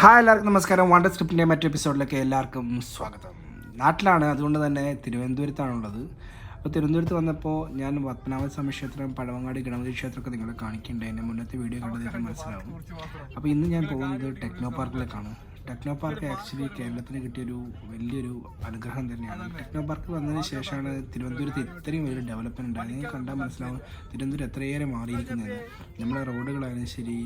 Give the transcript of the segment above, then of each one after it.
Hi എല്ലാവർക്കും നമസ്കാരം. Wonder സ്ക്രിപ്റ്റിൻ്റെ മറ്റു എപ്പിസോഡിലേക്ക് എല്ലാവർക്കും സ്വാഗതം. നാട്ടിലാണ്, അതുകൊണ്ട് തന്നെ തിരുവനന്തപുരത്താണുള്ളത്. അപ്പോൾ തിരുവനന്തപുരത്ത് വന്നപ്പോൾ ഞാൻ പത്മനാഭസ്വാമി ക്ഷേത്രം, പഴവങ്ങാടി ഗണപതി ക്ഷേത്രമൊക്കെ നിങ്ങളെ കാണിക്കേണ്ടത്. എൻ്റെ മുന്നത്തെ വീഡിയോ കണ്ടതിന് മനസ്സിലാവും. അപ്പോൾ ഇന്ന് ഞാൻ പോകുന്നത് ടെക്നോ പാർക്കിലേക്കാണ്. ടെക്നോ പാർക്ക് ആക്ച്വലി കേരളത്തിന് കിട്ടിയൊരു വലിയൊരു അനുഗ്രഹം തന്നെയാണ്. ടെക്നോ പാർക്ക് വന്നതിന് ശേഷമാണ് തിരുവനന്തപുരത്ത് ഇത്രയും വലിയ ഡെവലപ്മെൻറ്റ് ഉണ്ടായത്. നിങ്ങൾക്ക് കണ്ടാൽ മനസ്സിലാവും തിരുവനന്തപുരം എത്രയേറെ മാറിയിരിക്കുന്നത്. നമ്മുടെ റോഡുകളായാലും ശരി,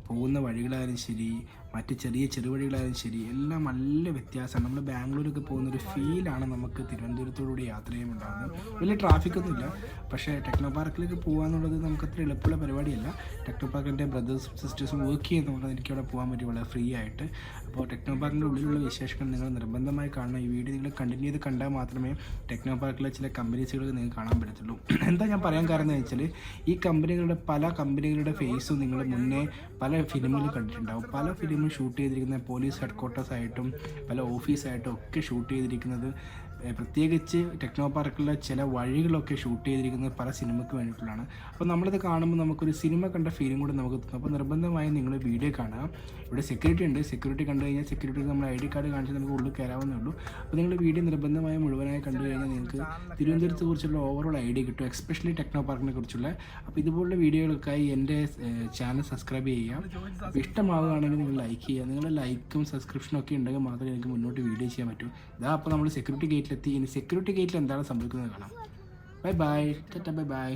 പോകുന്ന വഴികളായാലും ശരി, മറ്റ് ചെറുവഴികളായാലും ശരി, എല്ലാം നല്ല വ്യത്യാസമാണ്. നമ്മൾ ബാംഗ്ലൂരൊക്കെ പോകുന്നൊരു ഫീലാണ് നമുക്ക് തിരുവനന്തപുരത്തോടുകൂടി യാത്ര ചെയ്യുമ്പോൾ ഉണ്ടാകുന്നത്. വലിയ ട്രാഫിക്കൊന്നുമില്ല, പക്ഷേ ടെക്നോ പാർക്കിലേക്ക് പോകുകയെന്നുള്ളത് നമുക്കത്ര എളുപ്പമുള്ള പരിപാടിയല്ല. ടെക്നോ പാർക്കിൻ്റെ ബ്രദേഴ്സും സിസ്റ്റേഴ്സും വർക്ക് ചെയ്യുന്നതുകൊണ്ട് എനിക്കവിടെ പോകാൻ പറ്റും വളരെ ഫ്രീ ആയിട്ട്. അപ്പോൾ ടെക്നോ പാർക്കിൻ്റെ ഉള്ളിലുള്ള വിശേഷങ്ങൾ നിങ്ങൾ നിർബന്ധമായി കാണണം. ഈ വീഡിയോ നിങ്ങൾ കണ്ടിന്യൂ ചെയ്ത് കണ്ടാൽ മാത്രമേ ടെക്നോ പാർക്കിലെ ചില കമ്പനീസുകൾ നിങ്ങൾക്ക് കാണാൻ പറ്റത്തുള്ളൂ. എന്താ ഞാൻ പറയാൻ കാരണം എന്ന് വെച്ചാൽ, ഈ പല കമ്പനികളുടെ ഫേസും നിങ്ങൾ മുന്നേ പല ഫിലിമിൽ കണ്ടിട്ടുണ്ടാവും. പല ഫിലിമും ഷൂട്ട് ചെയ്തിരിക്കുന്ന പോലീസ് ഹെഡ്ക്വാർട്ടേഴ്സായിട്ടും പല ഓഫീസായിട്ടും ഒക്കെ ഷൂട്ട് ചെയ്തിരിക്കുന്നത്, പ്രത്യേകിച്ച് ടെക്നോ പാർക്കിലെ ചില വഴികളൊക്കെ ഷൂട്ട് ചെയ്തിരിക്കുന്നത് പല സിനിമയ്ക്ക് വേണ്ടിയിട്ടുള്ളതാണ്. അപ്പോൾ നമ്മളിത് കാണുമ്പോൾ നമുക്കൊരു സിനിമ കണ്ട ഫീലിംഗ് കൂടി നമുക്ക് തോന്നും. അപ്പോൾ നിർബന്ധമായും നിങ്ങൾ വീഡിയോ കാണുക. ഇവിടെ സെക്യൂരിറ്റി ഉണ്ട്. സെക്യൂരിറ്റി കണ്ടു കഴിഞ്ഞാൽ സെക്യൂരിറ്റിക്ക് നമ്മൾ ID കാർഡ് കാണിച്ച് നമുക്ക് ഉള്ളിൽ കയറാവുന്നേ ഉള്ളൂ. അപ്പോൾ നിങ്ങൾ വീഡിയോ നിർബന്ധമായും മുഴുവനായി കണ്ടു കഴിഞ്ഞാൽ നിങ്ങൾക്ക് തിരുവനന്തപുരത്തെ കുറിച്ചുള്ള ഓവറോൾ ഐഡിയ കിട്ടും, എസ്പെഷ്യലി ടെക്നോ പാർക്കിനെ കുറിച്ചുള്ള. അപ്പോൾ ഇതുപോലുള്ള വീഡിയോകൾക്കായി എൻ്റെ ചാനൽ സബ്സ്ക്രൈബ് ചെയ്യുക. അപ്പോൾ ഇഷ്ടമാവുകയാണെങ്കിൽ നിങ്ങൾ ലൈക്ക് ചെയ്യുക. നിങ്ങളുടെ ലൈക്കും സബ്സ്ക്രിപ്ഷനും ഒക്കെ ഉണ്ടെങ്കിൽ മാത്രമേ എനിക്ക് മുന്നോട്ട് വീഡിയോ ചെയ്യാൻ പറ്റൂ. ഇതാ അപ്പോൾ നമ്മൾ സെക്യൂരിറ്റി ഗേറ്റിലെത്തി. ഇനി സെക്യൂരിറ്റി ഗേറ്റിൽ എന്താണ് സംഭവിക്കുന്നത് കാണാം. Bye bye, Tata, bye bye.